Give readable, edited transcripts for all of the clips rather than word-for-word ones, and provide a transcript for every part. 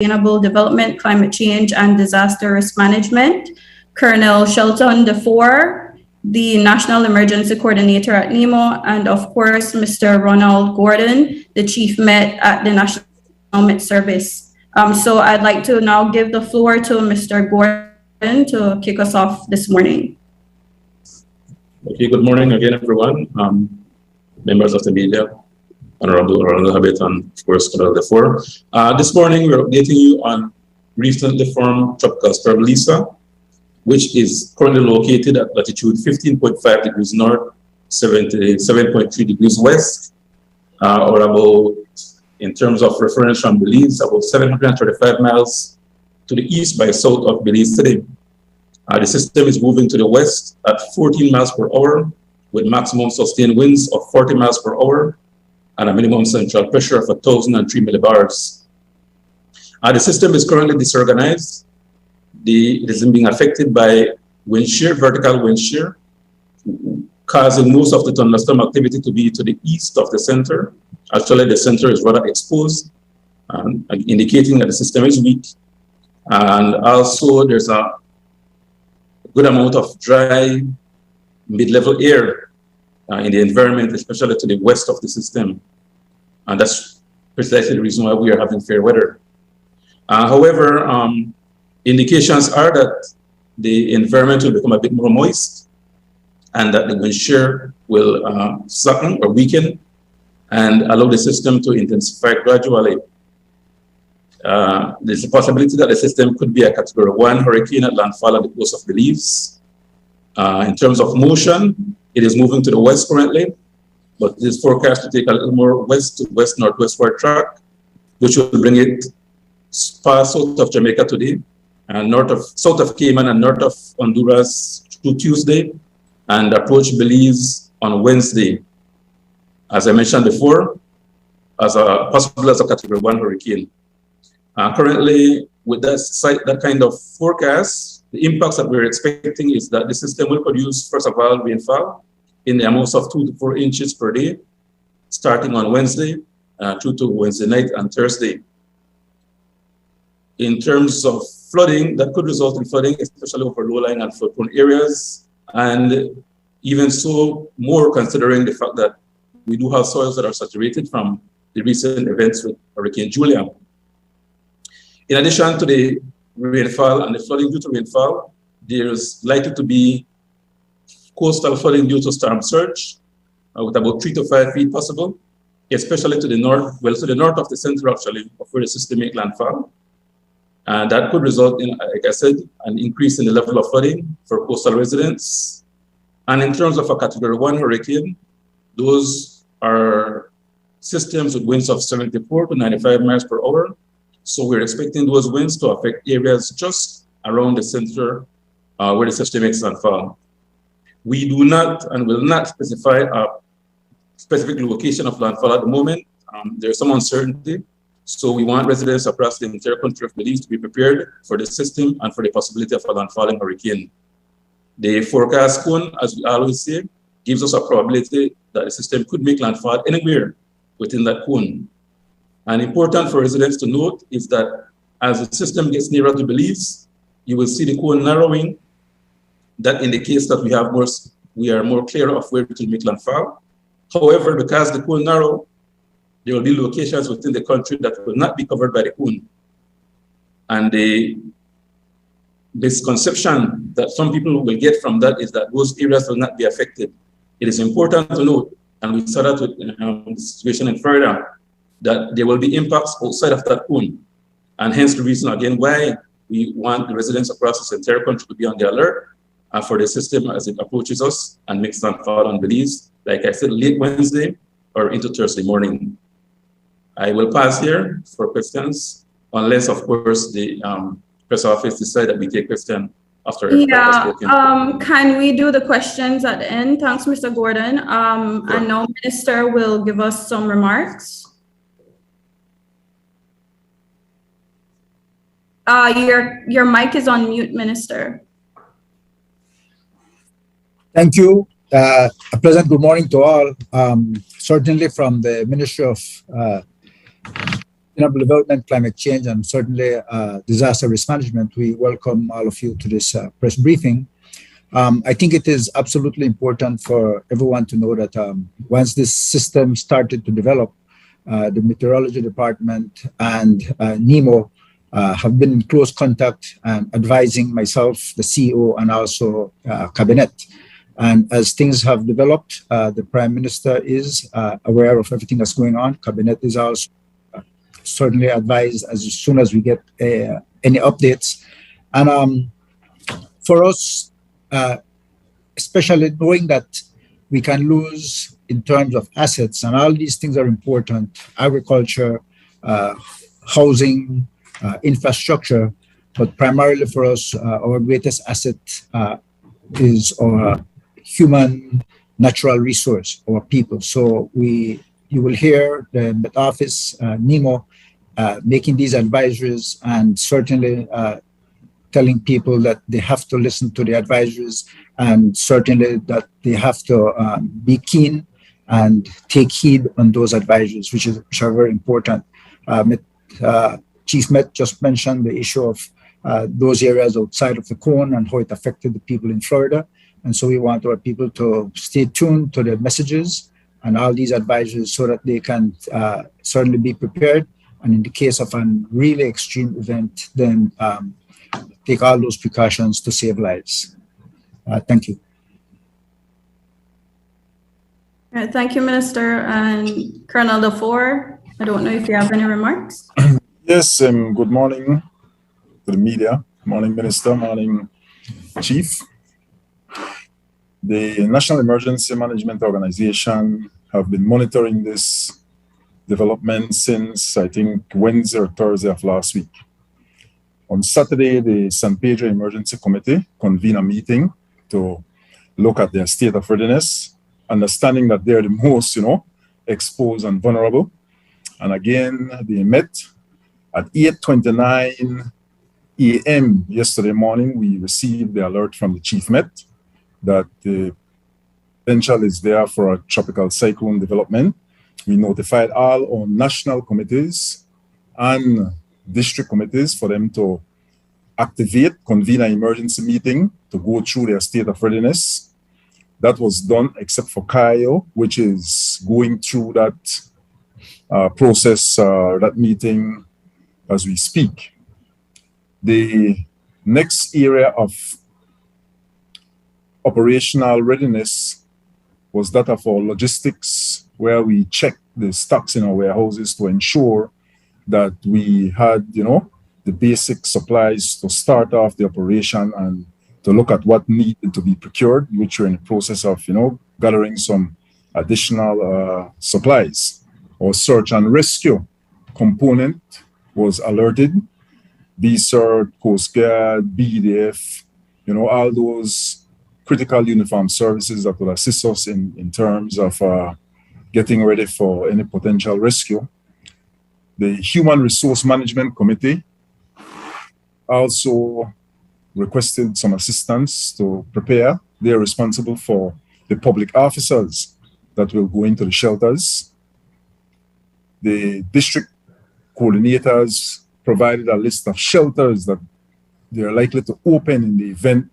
Sustainable Development, Climate Change, and Disaster Risk Management, Colonel Shelton DeFore, the National Emergency Coordinator at NEMO, and of course, Mr. Ronald Gordon, the Chief Met at the National Met Service. So I'd like to now give the floor to Mr. Gordon to kick us off this morning. Okay, good morning again, everyone. Members of the media, Honorable Habit, and of course, Colonel DeFore. This morning, we're updating you on recently formed Tropical Storm Lisa, which is currently located at latitude 15.5 degrees north, 77.3 degrees west, or about, in terms of reference from Belize, about 735 miles to the east by south of Belize City. The system is moving to the west at 14 miles per hour with maximum sustained winds of 40 miles per hour and a minimum central pressure of 1,003 millibars. The system is currently disorganized. It is being affected by wind shear, vertical wind shear, causing most of the thunderstorm activity to be to the east of the center. Actually, the center is rather exposed, indicating that the system is weak. And also, there's a good amount of dry mid-level air in the environment, especially to the west of the system. And that's precisely the reason why we are having fair weather. However, indications are that the environment will become a bit more moist and that the wind shear will slacken or weaken and allow the system to intensify gradually. There's a possibility that the system could be a Category 1 hurricane at landfall at the coast of Belize. In terms of motion, it is moving to the west currently, but it is forecast to take a little more west to west-northwestward track, which will bring it far south of Jamaica today, and south of Cayman and north of Honduras through Tuesday, and approach Belize on Wednesday. As I mentioned before, possible as a Category 1 hurricane. Currently, with that kind of forecast, the impacts that we're expecting is that the system will produce, first of all, rainfall in the amounts of 2 to 4 inches per day, starting on Wednesday through to Wednesday night and Thursday. In terms of flooding, that could result in flooding, especially over low-lying and flood-prone areas, and even so, more considering the fact that we do have soils that are saturated from the recent events with Hurricane Julia. In addition to the rainfall and the flooding due to rainfall, there's likely to be coastal flooding due to storm surge, with about 3 to 5 feet possible, especially to the north, well, to the north of the center actually, of where the system makes landfall. And that could result in, like I said, an increase in the level of flooding for coastal residents. And in terms of a Category 1 hurricane, those are systems with winds of 74 to 95 miles per hour. So we're expecting those winds to affect areas just around the center where the system makes landfall. We do not and will not specify a specific location of landfall at the moment. There's some uncertainty. So we want residents across the entire country of Belize to be prepared for the system and for the possibility of a landfalling hurricane. The forecast cone, as we always say, gives us a probability that the system could make landfall anywhere within that cone. And important for residents to note is that as the system gets nearer to Belize, you will see the cone narrowing. That indicates that we are more clear of where it will make landfall. However, because the cone narrow, there will be locations within the country that will not be covered by the cone. And the misconception that some people will get from that is that those areas will not be affected. It is important to note, and we saw that with the situation in Florida, that there will be impacts outside of that cone. And hence the reason, again, why we want the residents across this entire country to be on the alert for the system as it approaches us and makes landfall on Belize, like I said, late Wednesday or into Thursday morning. I will pass here for questions, unless, of course, the press office decide that we take questions after everybody has spoken. Can we do the questions at the end? Thanks, Mr. Gordon. Sure. And now Minister will give us some remarks. Your mic is on mute, Minister. Thank you. A pleasant good morning to all. Certainly from the Ministry of sustainable development, climate change, and certainly disaster risk management, we welcome all of you to this press briefing. I think it is absolutely important for everyone to know that once this system started to develop, the Meteorology Department and NEMO have been in close contact and advising myself, the CEO, and also Cabinet. And as things have developed, the Prime Minister is aware of everything that's going on. Cabinet is also certainly advised as soon as we get any updates. And for us, especially knowing that we can lose in terms of assets, and all these things are important: agriculture, housing, infrastructure. But primarily for us, our greatest asset is our human natural resource, our people. So you will hear the Met Office, NEMO, making these advisories, and certainly telling people that they have to listen to the advisories, and certainly that they have to be keen and take heed on those advisories, which are very important. Chief Met just mentioned the issue of those areas outside of the cone and how it affected the people in Florida. And so we want our people to stay tuned to the messages and all these advisories so that they can certainly be prepared. And in the case of a really extreme event, then take all those precautions to save lives. Thank you. All right, thank you, Minister. And Colonel Lafour, I don't know if you have any remarks. Yes, good morning to the media. Morning, Minister. Morning, Chief. The National Emergency Management Organization have been monitoring this development since, I think, Wednesday or Thursday of last week. On Saturday, the San Pedro Emergency Committee convened a meeting to look at their state of readiness, understanding that they're the most, exposed and vulnerable. And again, they met at 8:29 a.m. yesterday morning. We received the alert from the Chief Met that the potential is there for a tropical cyclone development. We notified all our national committees and district committees for them to convene an emergency meeting to go through their state of readiness. That was done except for CAIO, which is going through that process, that meeting as we speak. The next area of operational readiness was that of our logistics, where we checked the stocks in our warehouses to ensure that we had, the basic supplies to start off the operation and to look at what needed to be procured, which we're in the process of, gathering some additional supplies. Our search and rescue component was alerted. BSERT, Coast Guard, BDF, all those critical uniform services that will assist us in terms of getting ready for any potential rescue. The Human Resource Management Committee also requested some assistance to prepare. They're responsible for the public officers that will go into the shelters. The district coordinators provided a list of shelters that they're likely to open in the event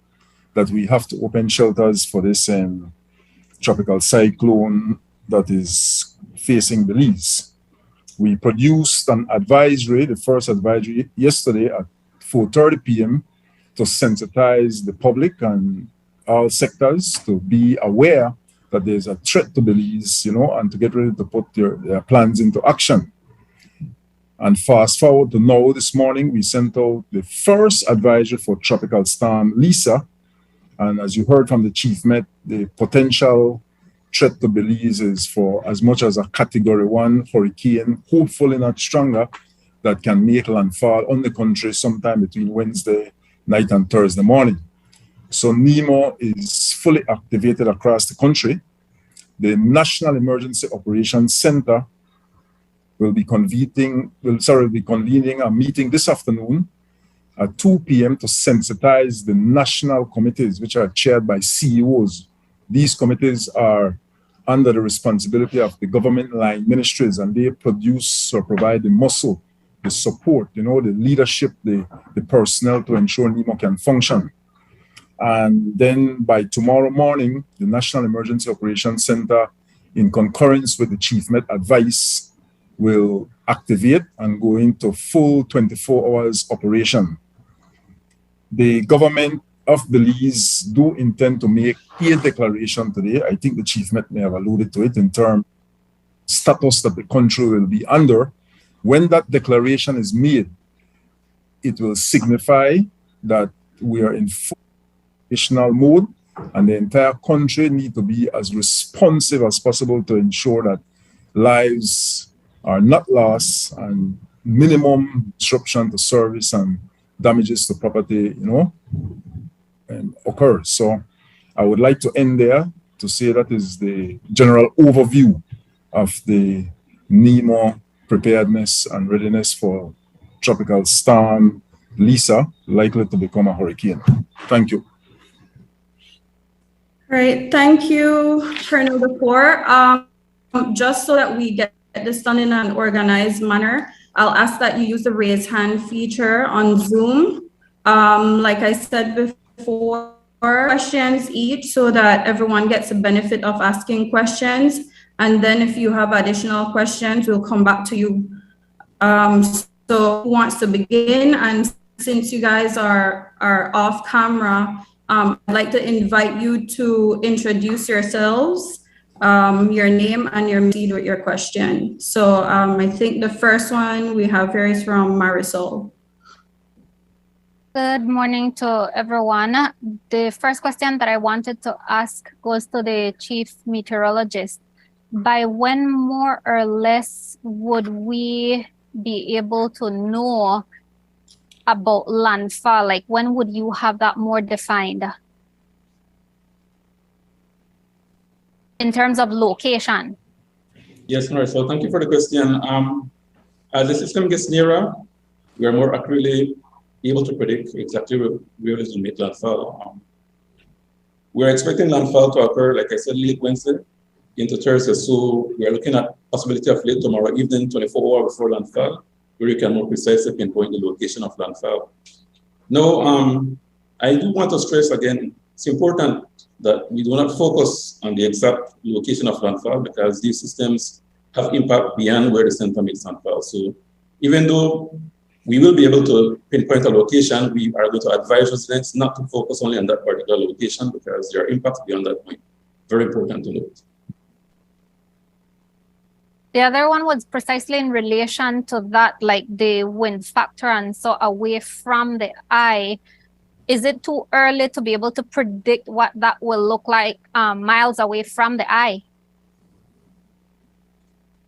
that we have to open shelters for this tropical cyclone that is facing Belize. We produced an advisory, the first advisory yesterday at 4:30 p.m. to sensitize the public and all sectors to be aware that there's a threat to Belize, and to get ready to put their plans into action. And fast forward to now, this morning, we sent out the first advisory for Tropical Storm Lisa. And as you heard from the Chief Met, the potential threat to Belize is for as much as a Category 1 hurricane, hopefully not stronger, that can make landfall on the country sometime between Wednesday night and Thursday morning. So NEMO is fully activated across the country. The National Emergency Operations Center will be convening a meeting this afternoon at 2 p.m. to sensitize the national committees, which are chaired by CEOs. These committees are under the responsibility of the government line ministries, and they produce or provide the muscle the support, the leadership, the personnel to ensure NEMO can function. And then by tomorrow morning, the National Emergency Operations Center, in concurrence with the Chief Met advice, will activate and go into full 24 hours operation. The government of Belize do intend to make a declaration today. I think the Chief Met may have alluded to it in terms of status that the country will be under. When that declaration is made, it will signify that we are in full operational mode, and the entire country need to be as responsive as possible to ensure that lives are not lost and minimum disruption to service and damages to property, occur. So I would like to end there to say that is the general overview of the NEMO preparedness and readiness for Tropical Storm Lisa, likely to become a hurricane. Thank you. Great, thank you, Colonel Dufour. Just so that we get this done in an organized manner, I'll ask that you use the raise hand feature on Zoom. Like I said before, questions each so that everyone gets the benefit of asking questions. And then if you have additional questions, we'll come back to you. So who wants to begin? And since you guys are off camera, I'd like to invite you to introduce yourselves, your name, and your proceed with your question. So I think the first one we have here is from Marisol. Good morning to everyone. The first question that I wanted to ask goes to the chief meteorologist. By when more or less would we be able to know about landfall? Like, when would you have that more defined in terms of location? Yes, Marisol, thank you for the question. As the system gets nearer, we are more accurately able to predict exactly where it will make landfall. We're expecting landfall to occur, like I said, late Wednesday into Thursday. So we are looking at possibility of late tomorrow evening, 24 hours before landfall, where you can more precisely pinpoint the location of landfall. Now, I do want to stress again, it's important that we do not focus on the exact location of landfall because these systems have impact beyond where the center makes landfall. So even though we will be able to pinpoint a location, we are going to advise residents not to focus only on that particular location because there are impacts beyond that point. Very important to note. The other one was precisely in relation to that, like the wind factor and so away from the eye. Is it too early to be able to predict what that will look like miles away from the eye?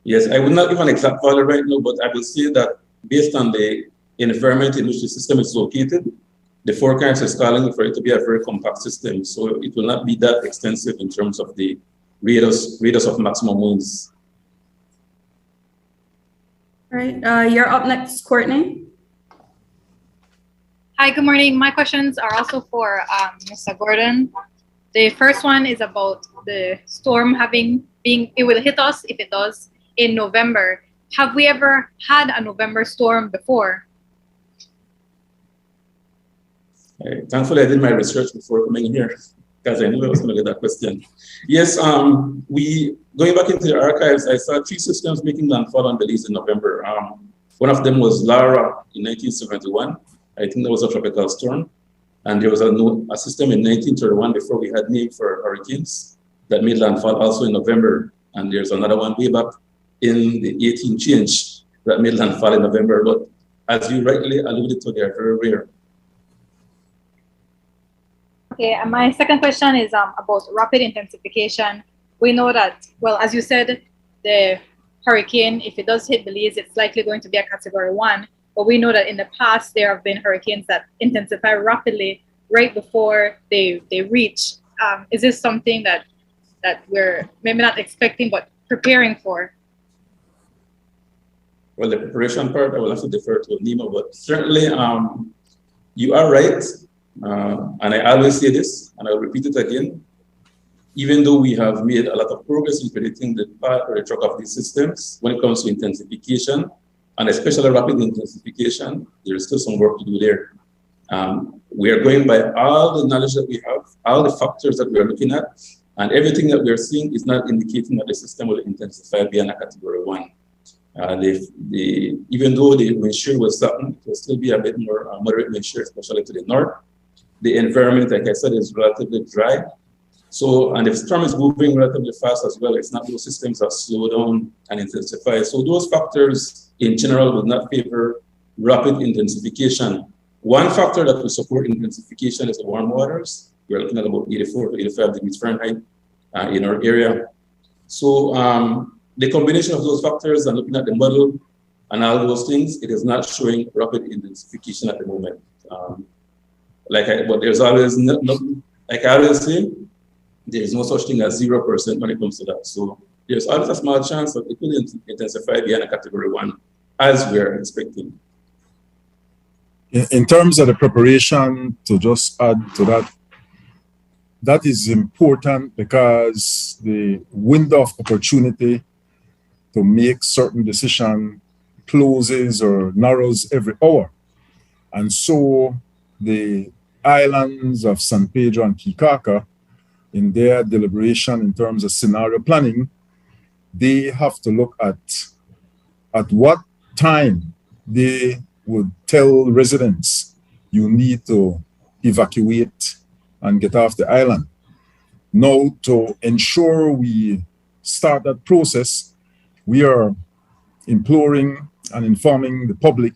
Yes, I would not give an exact value right now, but I will say that based on the environment in which the system is located, the forecast is calling for it to be a very compact system. So it will not be that extensive in terms of the radius of maximum winds. All right, you're up next, Courtney. Hi, good morning. My questions are also for Mr. Gordon. The first one is about the storm it will hit us if it does in November. Have we ever had a November storm before? Thankfully, I did my research before coming here because I knew I was going to get that question. Yes, going back into the archives, I saw 3 systems making landfall on Belize in November. One of them was Lara in 1971. I think that was a tropical storm. And there was a system in 1931 before we had name for hurricanes that made landfall also in November. And there's another one way back in the 18 change that made landfall in November. But as you rightly alluded to, they are very rare. Okay, and my second question is about rapid intensification. We know that, well, as you said, the hurricane, if it does hit Belize, it's likely going to be a category 1. But we know that in the past, there have been hurricanes that intensify rapidly right before they reach. Is this something that we're maybe not expecting, but preparing for? Well, the preparation part, I will have to defer to NEMO, but certainly you are right. And I always say this, and I'll repeat it again. Even though we have made a lot of progress in predicting the path or the track of these systems, when it comes to intensification, and especially rapid intensification, there's still some work to do there. We are going by all the knowledge that we have, all the factors that we are looking at, and everything that we are seeing is not indicating that the system will intensify beyond a category 1. Even though the wind shear will soften, it will still be a bit more moderate wind shear, especially to the north. The environment, like I said, is relatively dry. So, and if the storm is moving relatively fast as well, it's not those systems that slow down and intensify. So those factors in general would not favor rapid intensification. One factor that will support intensification is the warm waters. We're looking at about 84 to 85 degrees Fahrenheit in our area. So the combination of those factors and looking at the model and all those things, it is not showing rapid intensification at the moment. But there's always nothing, like I always say, there's no such thing as 0% when it comes to that. So there's always a small chance that it will intensify beyond a category 1 as we're expecting. In terms of the preparation, to just add to that, that is important because the window of opportunity to make certain decision closes or narrows every hour. And so the islands of San Pedro and Kikaka, in their deliberation in terms of scenario planning, they have to look at what time they would tell residents, you need to evacuate and get off the island. Now, to ensure we start that process, we are imploring and informing the public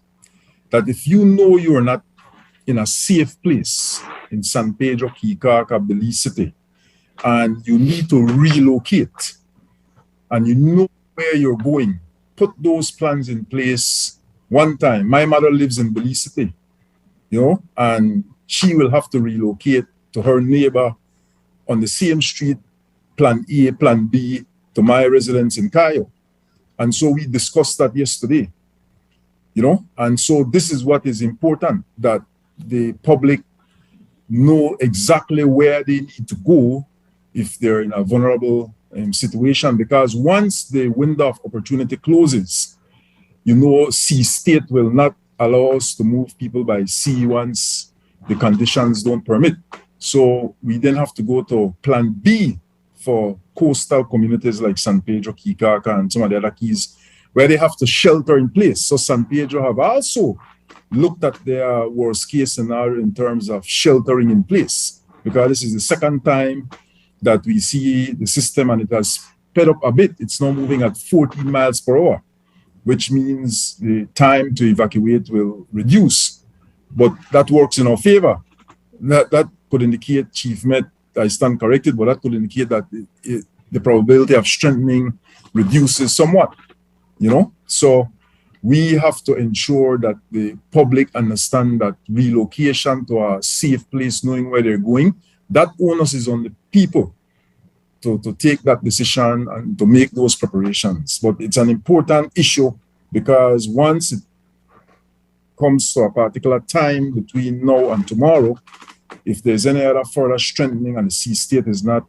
that if you know you are not in a safe place in San Pedro, Kikaka, Belize City, and you need to relocate, and you know where you're going, put those plans in place one time. My mother lives in Belize City, and she will have to relocate to her neighbor on the same street, plan A, plan B, to my residence in Cayo. And so we discussed that yesterday, and so this is what is important, that the public know exactly where they need to go if they're in a vulnerable situation, because once the window of opportunity closes, sea state will not allow us to move people by sea once the conditions don't permit. So we then have to go to plan B for coastal communities like San Pedro, Kikaka, and some of the other keys, where they have to shelter in place. So San Pedro have also looked at their worst case scenario in terms of sheltering in place, because this is the second time that we see the system, and it has sped up a bit. It's now moving at 14 miles per hour, which means the time to evacuate will reduce. But that works in our favor. That could indicate, Chief Met, I stand corrected, but that could indicate that the probability of strengthening reduces somewhat, So we have to ensure that the public understand that relocation to a safe place, knowing where they're going, that onus is on the people to take that decision and to make those preparations. But it's an important issue, because once it comes to a particular time between now and tomorrow, if there's any other further strengthening and the sea state is not,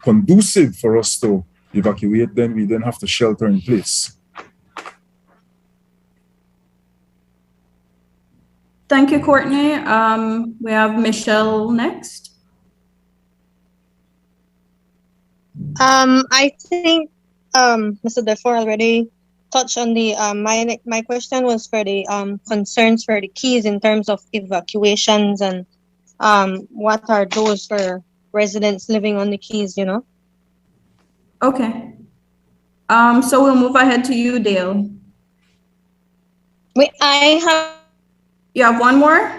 conducive for us to evacuate, then we then have to shelter in place. Thank you, Courtney. We have Michelle next. I think Mr. Defoe already touched on the my question was for the concerns for the keys in terms of evacuations, and what are those for residents living on the keys, Okay. So we'll move ahead to you, Dale. Wait, You have one more?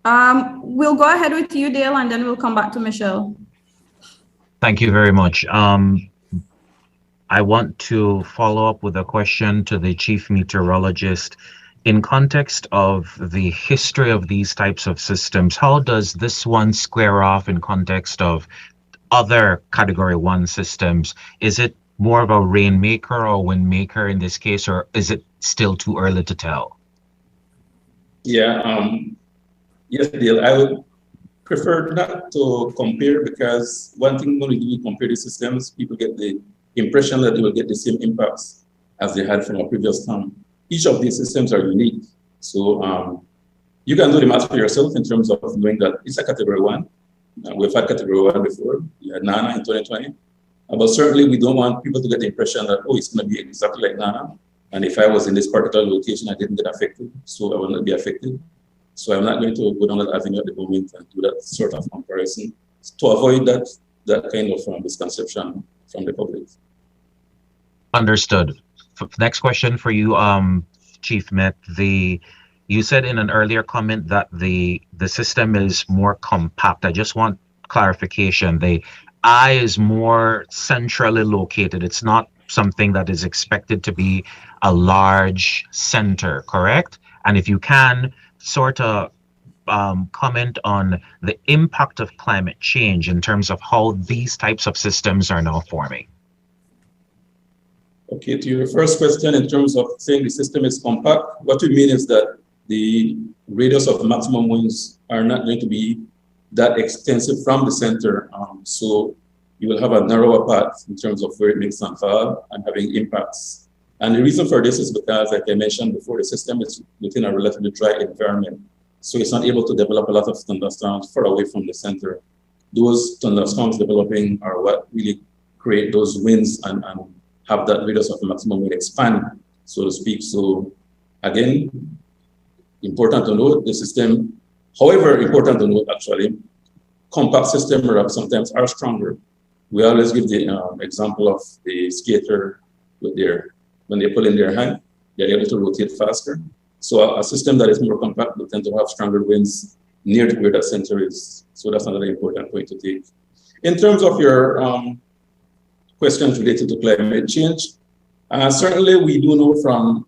We'll go ahead with you, Dale, and then we'll come back to Michelle. Thank you very much. I want to follow up with a question to the chief meteorologist. In context of the history of these types of systems, how does this one square off in context of other category 1 systems? Is it more of a rainmaker or windmaker in this case, or is it still too early to tell? Yeah, yes, Dale, I would prefer not to compare, because one thing when we compare the systems, people get the impression that they will get the same impacts as they had from a previous time. Each of these systems are unique. So you can do the math for yourself in terms of knowing that it's a category 1. We've had category 1 before. We had NANA in 2020. But certainly we don't want people to get the impression that, oh, it's going to be exactly like NANA. And if I was in this particular location, I didn't get affected, so I will not be affected. So I'm not going to go down that avenue at the moment and do that sort of comparison to avoid that kind of misconception from the public. Understood. Next question for you, Chief Met. You said in an earlier comment that the system is more compact. I just want clarification. The eye is more centrally located. It's not something that is expected to be a large center, correct? And if you can sort of comment on the impact of climate change in terms of how these types of systems are now forming. Okay, to your first question, in terms of saying the system is compact, what we mean is that the radius of maximum winds are not going to be that extensive from the center. So you will have a narrower path in terms of where it makes landfall and having impacts. And the reason for this is because, like I mentioned before, the system is within a relatively dry environment. So it's not able to develop a lot of thunderstorms far away from the center. Those thunderstorms developing are what really create those winds and have that radius of maximum wind expand, so to speak. So again, important to note the system, however important to note actually, compact system sometimes are stronger. We always give the example of the skater with when they pull in their hand, they're able to rotate faster. So a system that is more compact will tend to have stronger winds near to where the center is. So that's another important point to take. In terms of your questions related to climate change, certainly we do know from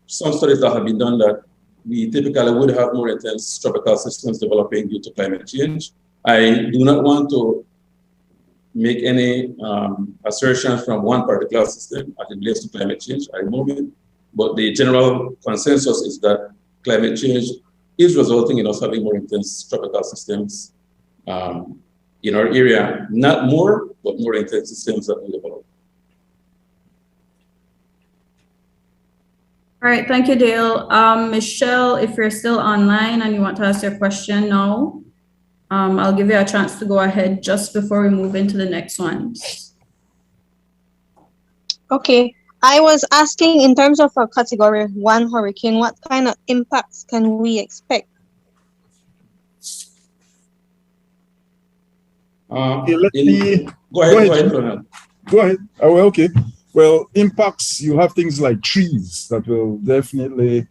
some studies that have been done that we typically would have more intense tropical systems developing due to climate change. I do not want to make any assertions from one particular system as it relates to climate change at the moment, but the general consensus is that climate change is resulting in us having more intense tropical systems in our area, not more, but more intense systems that we develop. All right, thank you, Dale. Michelle, if you're still online and you want to ask your question now, I'll give you a chance to go ahead just before we move into the next one. Okay, I was asking in terms of a category 1 hurricane, what kind of impacts can we expect? Okay, go ahead. Oh, okay. Well, impacts, you have things like trees that will definitely,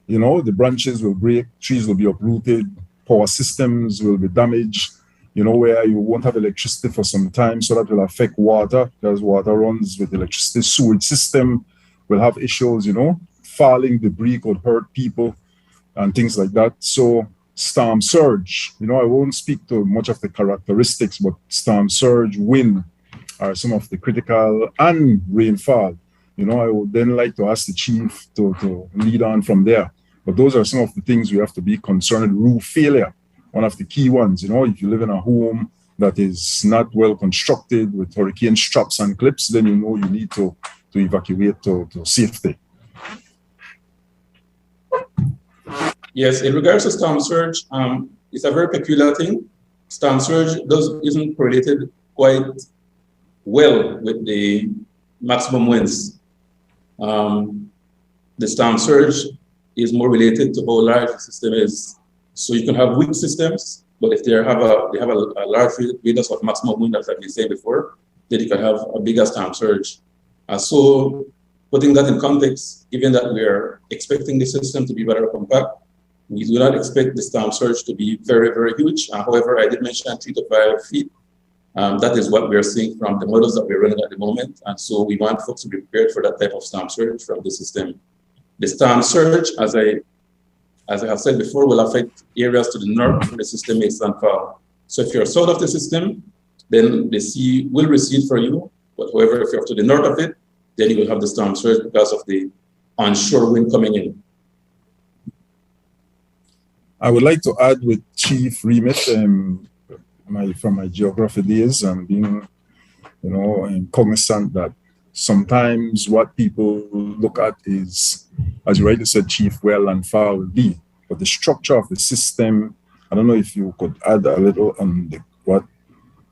the branches will break, trees will be uprooted, power systems will be damaged, where you won't have electricity for some time. So that will affect water, because water runs with electricity. Sewage system will have issues, falling debris could hurt people and things like that. So storm surge, I won't speak to much of the characteristics, but storm surge, wind are some of the critical, and rainfall. I would then like to ask the chief to lead on from there. But those are some of the things we have to be concerned. Roof failure, one of the key ones. If you live in a home that is not well constructed with hurricane straps and clips, then you need to evacuate to safety. Yes, in regards to storm surge, it's a very peculiar thing. Storm surge isn't correlated quite well with the maximum winds. The storm surge is more related to how large the system is. So you can have weak systems, but if they have a large radius of maximum wind, as I've been saying before, then you can have a bigger storm surge. So putting that in context, given that we are expecting the system to be better compact, we do not expect the storm surge to be very, very huge. However, I did mention 3 to 5 feet. That is what we are seeing from the models that we're running at the moment. And so we want folks to be prepared for that type of storm surge from the system. The storm surge, as I have said before, will affect areas to the north where the system makes landfall. So if you're south of the system, then the sea will recede for you. But however, if you're to the north of it, then you will have the storm surge because of the onshore wind coming in. I would like to add with Chief remit, from my geography days and being, cognizant that sometimes what people look at is, as you rightly said, Chief, where land foul will be, but the structure of the system. I don't know if you could add a little on what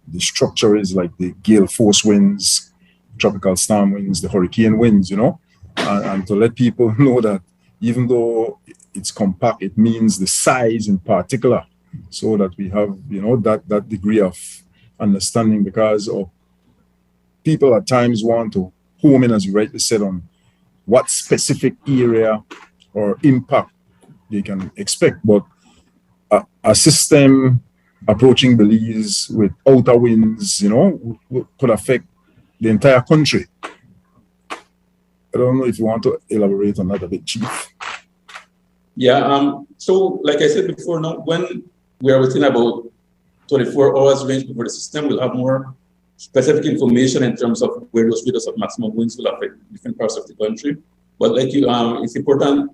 the structure is, like the gale force winds, tropical storm winds, the hurricane winds, and to let people know that even though it's compact, it means the size in particular, so that we have, that degree of understanding, because people at times want to home in, as you rightly said, on what specific area or impact they can expect. But a system approaching Belize with outer winds, could affect the entire country. I don't know if you want to elaborate on that a bit, Chief. Yeah, so like I said before, now when we are within about 24 hours range before the system, we'll have more specific information in terms of where those radius of maximum winds will affect different parts of the country. But like you, it's important.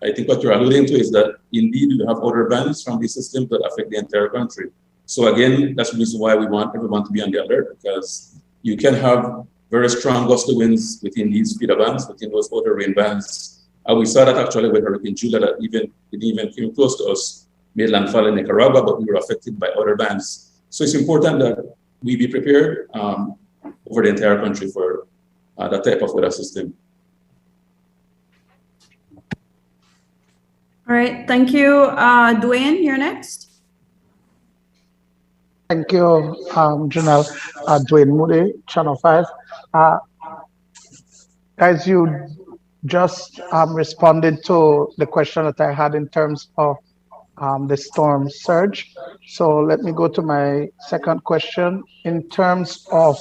I think what you're alluding to is that indeed you have other bands from these systems that affect the entire country. So again, that's the reason why we want everyone to be on the alert, because you can have very strong gusty winds within these feeder bands, within those other rain bands. And we saw that actually with Hurricane Julia, that it even came close to us, made landfall in Nicaragua, but we were affected by other bands. So it's important that we be prepared over the entire country for that type of weather system. All right, thank you. Dwayne, you're next. Thank you, Janelle. Dwayne Moody, Channel 5. Guys, you just responded to the question that I had in terms of the storm surge. So let me go to my second question. In terms of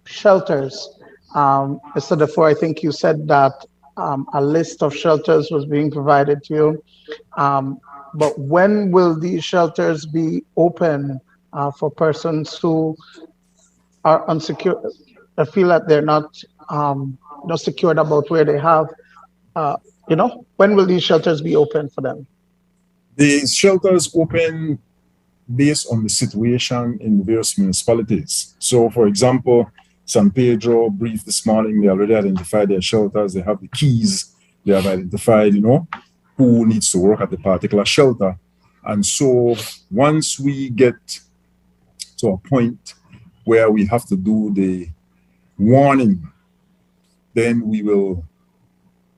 shelters, Mr. Defoe, I think you said that a list of shelters was being provided to you. But when will these shelters be open for persons who are unsecure, feel that they're not secured about where they have, when will these shelters be open for them? The shelters open based on the situation in the various municipalities. So, for example, San Pedro briefed this morning, they already identified their shelters, they have the keys, they have identified, who needs to work at the particular shelter. And so once we get to a point where we have to do the warning, then we will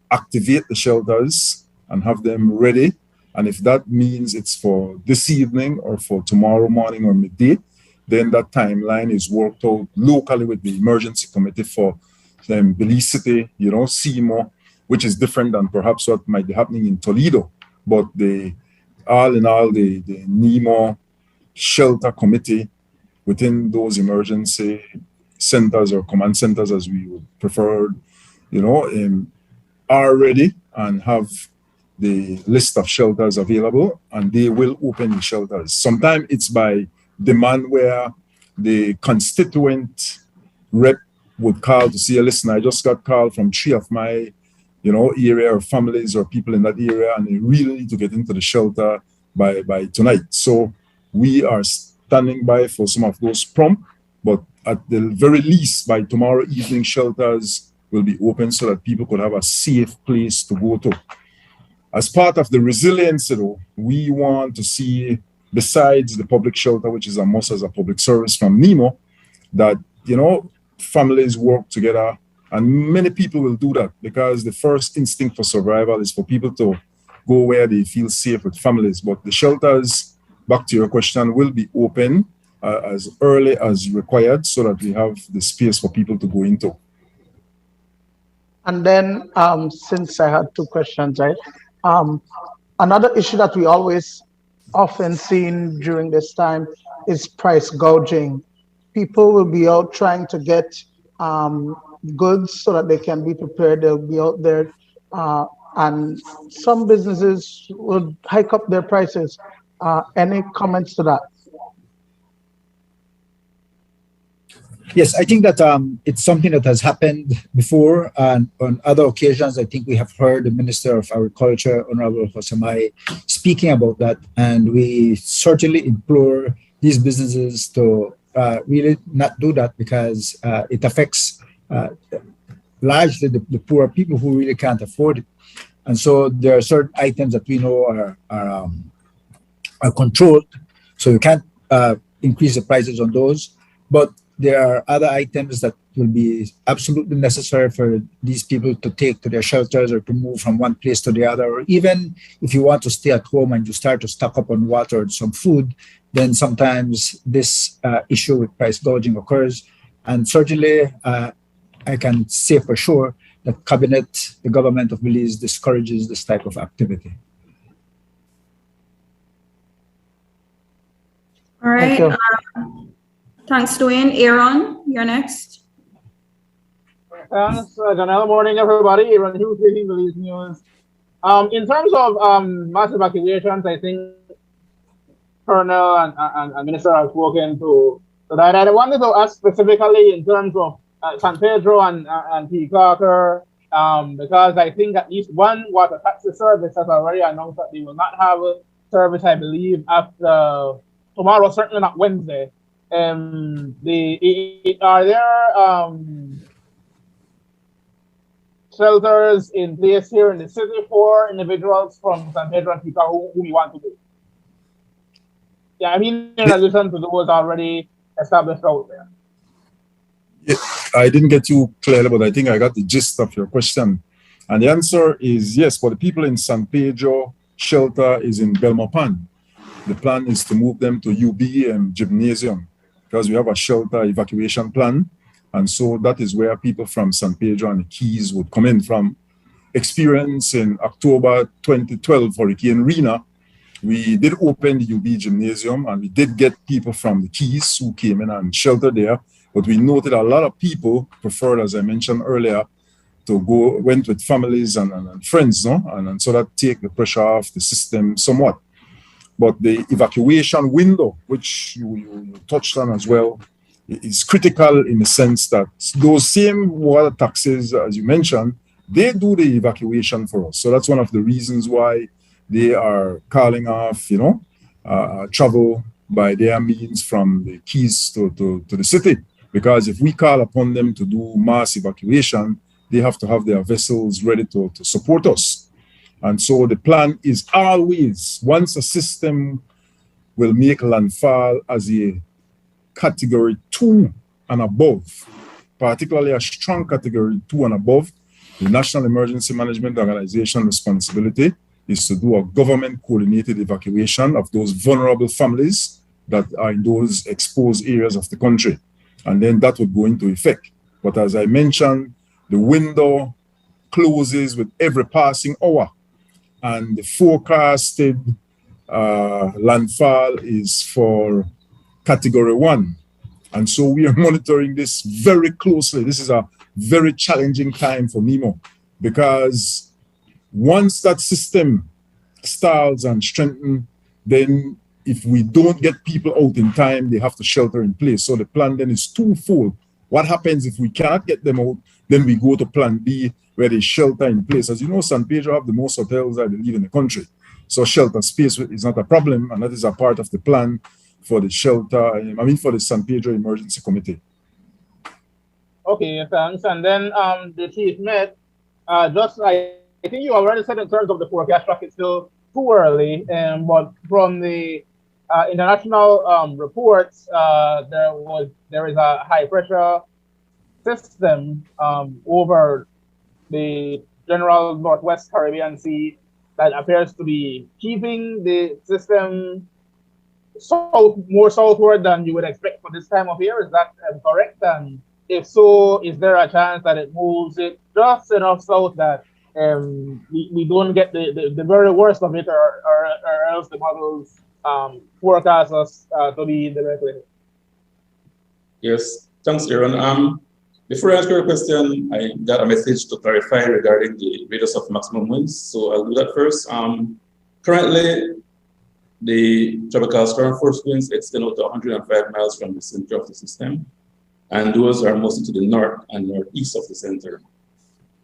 activate the shelters and have them ready. And if that means it's for this evening or for tomorrow morning or midday, then that timeline is worked out locally with the emergency committee for Belize City, CEMO, which is different than perhaps what might be happening in Toledo. But all in all, the NEMO shelter committee within those emergency centers or command centers, as we would prefer, are ready and have the list of shelters available, and they will open the shelters. Sometimes it's by demand, where the constituent rep would call to say, listen, I just got called from 3 of my, area or families or people in that area, and they really need to get into the shelter by tonight. So we are standing by for some of those prompt, but at the very least, by tomorrow evening, shelters will be open so that people could have a safe place to go to. As part of the resilience, we want to see, besides the public shelter, which is a must as a public service from NEMO, that, families work together. And many people will do that, because the first instinct for survival is for people to go where they feel safe with families. But the shelters, back to your question, will be open as early as required so that we have the space for people to go into. And then, since I had 2 questions, right? Another issue that we often seen during this time is price gouging. People will be out trying to get goods so that they can be prepared. They'll be out there, and some businesses would hike up their prices. Any comments to that? Yes, I think that it's something that has happened before, and on other occasions, I think we have heard the Minister of Agriculture, Honorable Hosamai, speaking about that, and we certainly implore these businesses to really not do that because it affects largely the poor people who really can't afford it. And so there are certain items that we know are controlled, so you can't increase the prices on those. But there are other items that will be absolutely necessary for these people to take to their shelters or to move from one place to the other. Or even if you want to stay at home and you start to stock up on water and some food, then sometimes this issue with price gouging occurs. And certainly, I can say for sure that the government of Belize discourages this type of activity. All right. Thank Thanks, Dwayne. Aaron, you're next. Thanks, Janelle. Morning, everybody. Aaron Hughes, reading Belize News. In terms of mass evacuations, I think Colonel and Minister have spoken to that. I wanted to ask specifically in terms of San Pedro and P. Clarker, because I think at least one water taxi service has already announced that they will not have a service, I believe, after tomorrow, certainly not Wednesday. Are there shelters in place here in the city for individuals from San Pedro and P. Clarker who we want to do? Yeah, I mean, in addition to those already established out there. Yeah, I didn't get you clearly, but I think I got the gist of your question. And the answer is yes, for the people in San Pedro, shelter is in Belmopan. The plan is to move them to UB and Gymnasium because we have a shelter evacuation plan. And so that is where people from San Pedro and the Keys would come in from. Experience in October 2012, Hurricane Rina, we did open the UB Gymnasium and we did get people from the Keys who came in and sheltered there. But we noted a lot of people preferred, as I mentioned earlier, went with families and friends, no? And so that take the pressure off the system somewhat. But the evacuation window, which you touched on as well, is critical in the sense that those same water taxis, as you mentioned, they do the evacuation for us. So that's one of the reasons why they are calling off, travel by their means from the Keys to the city. Because if we call upon them to do mass evacuation, they have to have their vessels ready to support us. And so the plan is always, once a system will make landfall as a category 2 and above, particularly a strong category 2 and above, the National Emergency Management Organization responsibility is to do a government coordinated evacuation of those vulnerable families that are in those exposed areas of the country. And then that would go into effect. But as I mentioned, the window closes with every passing hour. And the forecasted landfall is for category 1. And so we are monitoring this very closely. This is a very challenging time for NEMO because once that system stalls and strengthens, then if we don't get people out in time, they have to shelter in place. So the plan then is twofold. What happens if we cannot get them out? Then we go to plan B, where they shelter in place. As you know, San Pedro have the most hotels, I believe, in the country. So shelter space is not a problem, and that is a part of the plan for the for the San Pedro Emergency Committee. Okay, thanks. And then the chief met, I think you already said in terms of the forecast track, it's still too early, but from the international reports, there is a high pressure system over the general Northwest Caribbean Sea that appears to be keeping the system more southward than you would expect for this time of year. Is that correct? And if so, is there a chance that it moves it just enough south that we don't get the very worst of it, or else the models forecast us to be in the right way? Yes, thanks, Aaron. Before I answer your question, I got a message to clarify regarding the radius of maximum winds. So I'll do that first. Currently, the tropical storm force winds extend out to 105 miles from the center of the system. and those are mostly to the north and northeast of the center.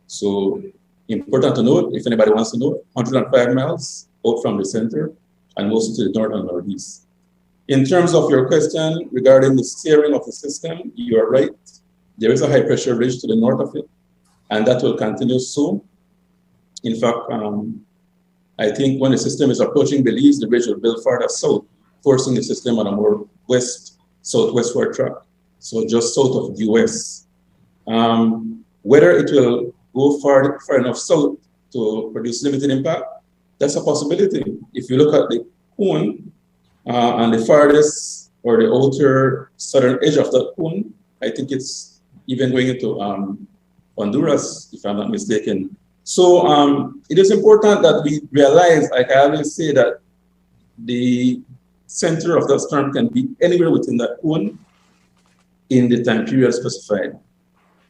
So important to note, if anybody wants to know, 105 miles out from the center and mostly to the north and northeast. In terms of your question regarding the steering of the system, you are right. There is a high pressure ridge to the north of it, and that will continue so. In fact, I think when the system is approaching Belize, the ridge will build farther south, forcing the system on a more southwestward track, so just south of the US. Whether it will go far enough south to produce limited impact, that's a possibility. If you look at the cone on the farthest or the outer southern edge of that cone, I think it's even going into Honduras, if I'm not mistaken. So it is important that we realize, like I always say, that the center of that storm can be anywhere within that cone in the time period specified.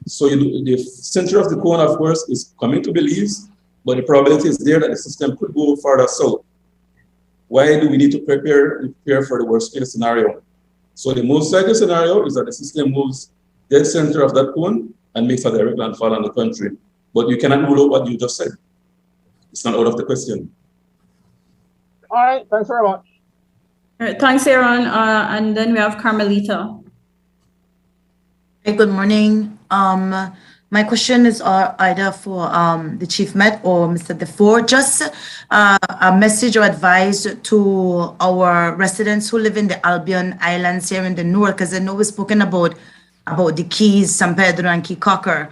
So the center of the cone, of course, is coming to Belize, but the probability is there that the system could go farther south. Why do we need to prepare for the worst case scenario? So the most likely scenario is that the system moves dead center of that cone and makes a direct landfall on the country. But you cannot rule out what you just said. It's not out of the question. All right, thanks very much. All right, thanks, Aaron. And then we have Carmelita. Hey, good morning. My question is either for the Chief Met or Mr. DeFore. Just a message or advice to our residents who live in the Albion Islands here in the north, because I know we've spoken about the Keys, San Pedro, and Key Cocker,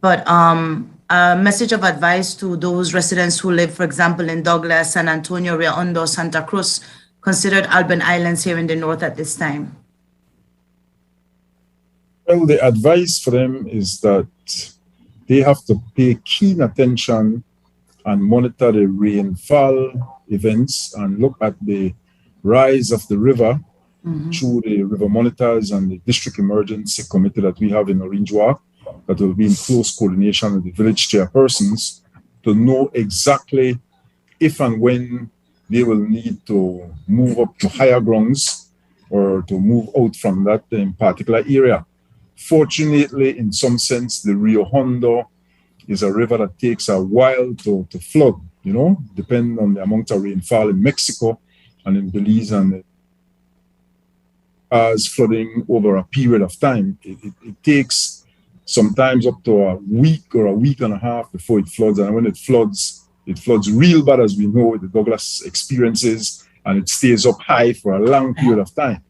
but a message of advice to those residents who live, for example, in Douglas, San Antonio, Rio Hondo, Santa Cruz, considered Albion Islands here in the north at this time. Well, the advice for them is that they have to pay keen attention and monitor the rainfall events and look at the rise of the river through the river monitors and the district emergency committee that we have in Orange Walk, that will be in close coordination with the village chairpersons to know exactly if and when they will need to move up to higher grounds or to move out from that particular area. Fortunately, in some sense, the Rio Hondo is a river that takes a while to flood, you know, depending on the amount of rainfall in Mexico and in Belize, and as flooding over a period of time. It takes sometimes up to a week or a week and a half before it floods. And when it floods real bad, as we know the Douglas experiences, and it stays up high for a long period of time.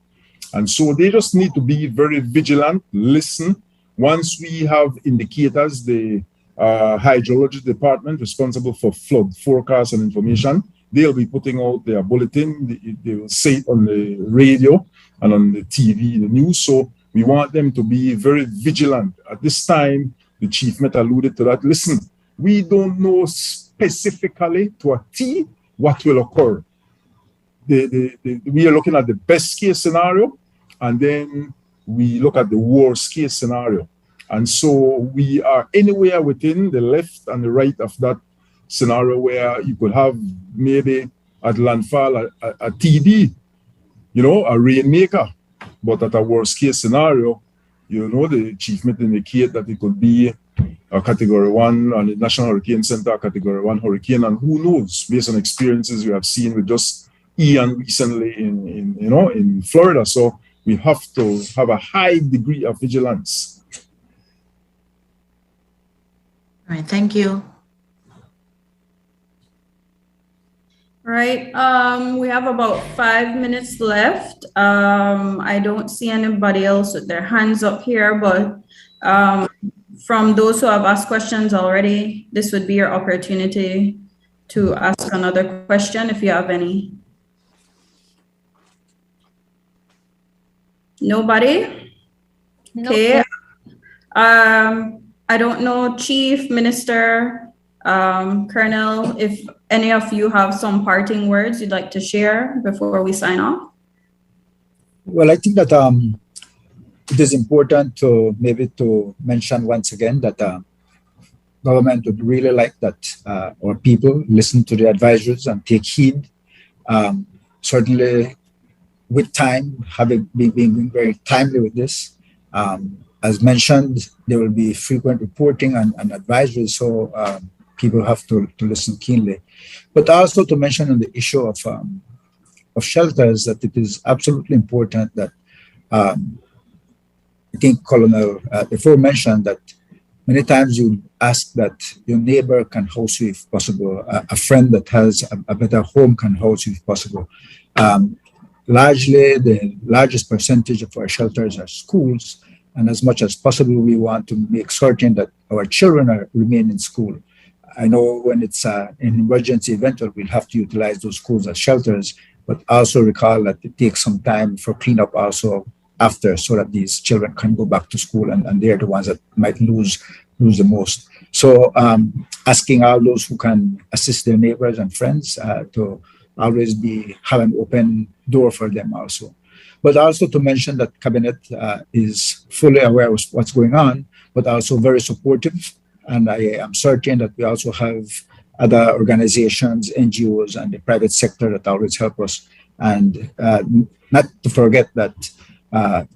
And so they just need to be very vigilant, listen. Once we have indicators, the hydrology department responsible for flood forecast and information, they'll be putting out their bulletin. They will say it on the radio and on the TV, the news. So we want them to be very vigilant. At this time, the Chief Met alluded to that. Listen, we don't know specifically to a T what will occur. We are looking at the best case scenario, and then we look at the worst case scenario. And so we are anywhere within the left and the right of that scenario where you could have maybe at landfall a TD, you know, a rainmaker. But at a worst case scenario, you know, the Chief Met indicate that it could be a Category 1 on the National Hurricane Center, a Category 1 hurricane, and who knows, based on experiences we have seen with just Ian recently in Florida. So we have to have a high degree of vigilance. All right, thank you. Right, we have about 5 minutes left. I don't see anybody else with their hands up here, but from those who have asked questions already, this would be your opportunity to ask another question if you have any. Nobody? Nope. Okay. I don't know, Chief, Minister, Colonel, if any of you have some parting words you'd like to share before we sign off. Well, I think that it is important to mention once again that government would really like that our people listen to the advisories and take heed. Certainly, with time, having been very timely with this, as mentioned, there will be frequent reporting and advisories, so people have to listen keenly. But also to mention on the issue of shelters, that it is absolutely important that I think Colonel before mentioned that many times you ask that your neighbor can house you if possible, a friend that has a better home can house you if possible. Largely, the largest percentage of our shelters are schools, and as much as possible, we want to make certain that our children remain in school. I know when it's an emergency event, we'll have to utilize those schools as shelters, but also recall that it takes some time for cleanup also after, so that these children can go back to school, and they're the ones that might lose the most. So asking all those who can assist their neighbors and friends to always have an open door for them also. But also to mention that Cabinet is fully aware of what's going on, but also very supportive. And I am certain that we also have other organizations, NGOs, and the private sector that always help us. And not to forget that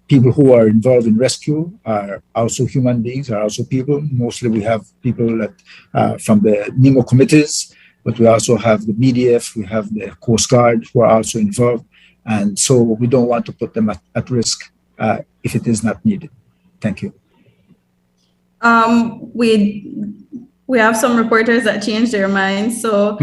people who are involved in rescue are also human beings, are also people. Mostly we have people that from the NEMO committees, but we also have the BDF, we have the Coast Guard who are also involved. And so we don't want to put them at risk if it is not needed. Thank you. We have some reporters that changed their minds. So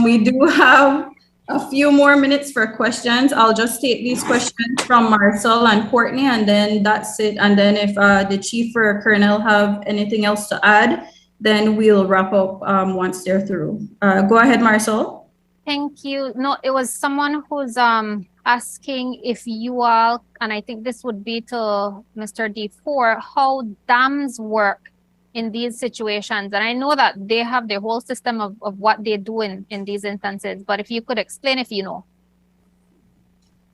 we do have a few more minutes for questions. I'll just take these questions from Marcel and Courtney, and then that's it. And then if the chief or colonel have anything else to add, then we'll wrap up once they're through. Go ahead, Marcel. Thank you. No, it was someone who's asking if you all, and I think this would be to Mr. D4, how dams work in these situations. And I know that they have their whole system of what they do in these instances, but if you could explain if you know.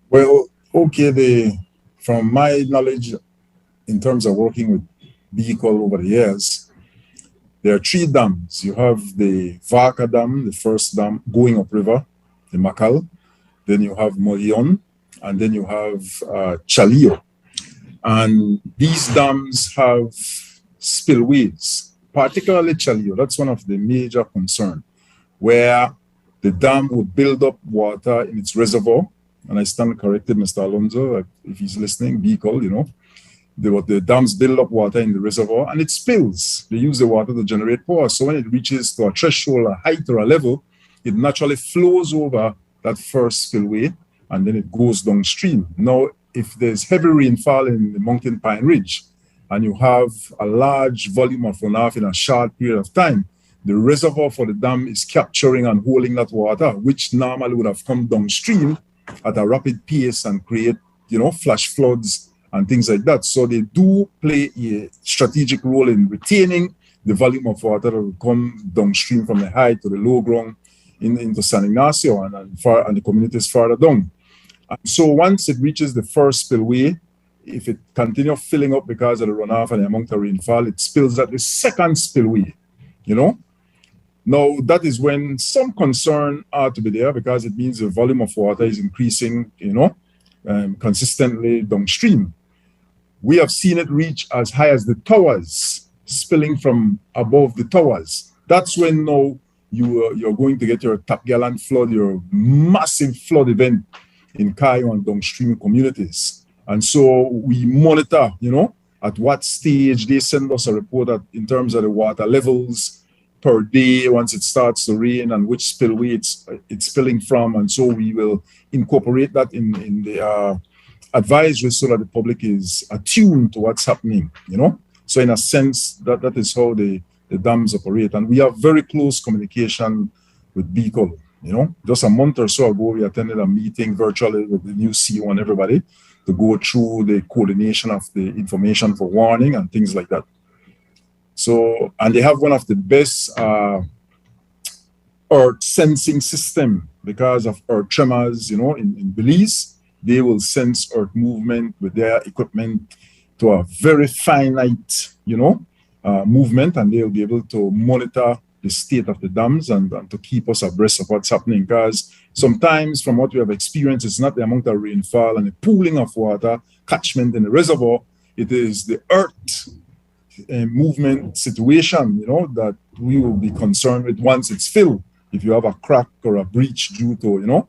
Well, okay, from my knowledge in terms of working with vehicle over the years, there are 3 dams. You have the Varka Dam, the first dam going upriver, the Makal. Then you have Morion, and then you have Chalio. And these dams have spillways, particularly Chalio. That's one of the major concerns, where the dam would build up water in its reservoir. And I stand corrected, Mr. Alonso, if he's listening, vehicle, you know. The dams build up water in the reservoir and it spills. They use the water to generate power. So when it reaches to a threshold, a height or a level, it naturally flows over that first spillway and then it goes downstream. Now, if there's heavy rainfall in the mountain pine ridge and you have a large volume of runoff in a short period of time, the reservoir for the dam is capturing and holding that water, which normally would have come downstream at a rapid pace and create, flash floods and things like that. So they do play a strategic role in retaining the volume of water that will come downstream from the high to the low ground into San Ignacio and the communities farther down. And so once it reaches the first spillway, if it continues filling up because of the runoff and the amount of rainfall, it spills at the second spillway, Now, that is when some concern ought to be there because it means the volume of water is increasing, consistently downstream. We have seen it reach as high as the towers, spilling from above the towers. That's when now you're going to get your top gallant flood, your massive flood event in Cayo and downstream communities. And so we monitor, at what stage they send us a report in terms of the water levels per day once it starts to rain and which spillway it's spilling from. And so we will incorporate that in the advisories so that the public is attuned to what's happening, So in a sense, that is how the dams operate. And we have very close communication with BCOL, Just a month or so ago, we attended a meeting virtually with the new CEO and everybody to go through the coordination of the information for warning and things like that. So, and they have one of the best earth sensing system because of earth tremors, in Belize. They will sense earth movement with their equipment to a very finite, movement, and they'll be able to monitor the state of the dams and to keep us abreast of what's happening. Because sometimes from what we have experienced, it's not the amount of rainfall and the pooling of water, catchment in the reservoir, It is the earth movement situation, you know, that we will be concerned with once it's filled. If you have a crack or a breach due to, you know,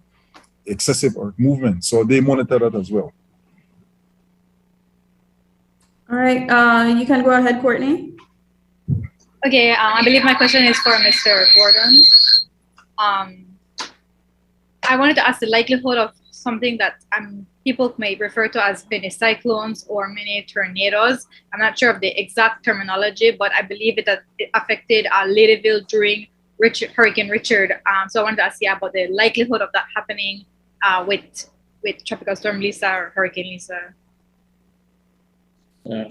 excessive earth movement. So they monitor that as well. All right, you can go ahead, Courtney. Okay, I believe my question is for Mr. Gordon. I wanted to ask the likelihood of something that people may refer to as mini cyclones or mini tornadoes. I'm not sure of the exact terminology, but I believe it affected Ladyville during Hurricane Richard. So I wanted to ask you about the likelihood of that happening with Tropical Storm Lisa or Hurricane Lisa.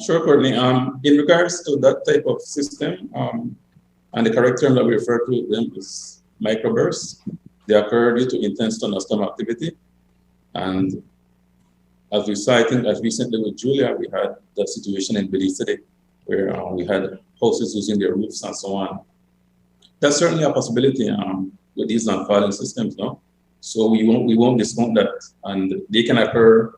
Sure, Courtney. In regards to that type of system, and the correct term that we refer to them is microbursts. They occur due to intense thunderstorm activity. And as we saw, I think as recently with Julia, we had that situation in Belize today, where we had houses losing their roofs and so on. That's certainly a possibility with these landfalling systems, no? So we won't discount that, and they can occur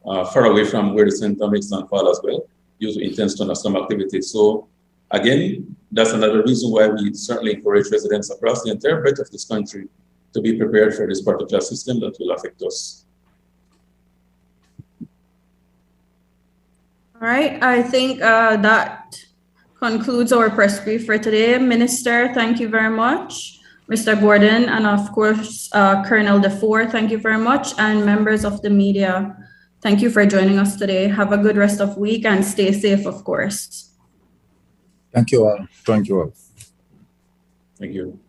far away from where the center makes landfall as well, due to intense thunderstorm activity. So again, that's another reason why we certainly encourage residents across the entire breadth of this country to be prepared for this particular system that will affect us. All right, I think that concludes our press brief for today. Minister, thank you very much. Mr. Gordon, and of course, Colonel DeFore, thank you very much. And members of the media, thank you for joining us today. Have a good rest of week and stay safe, of course. Thank you all. Thank you all. Thank you.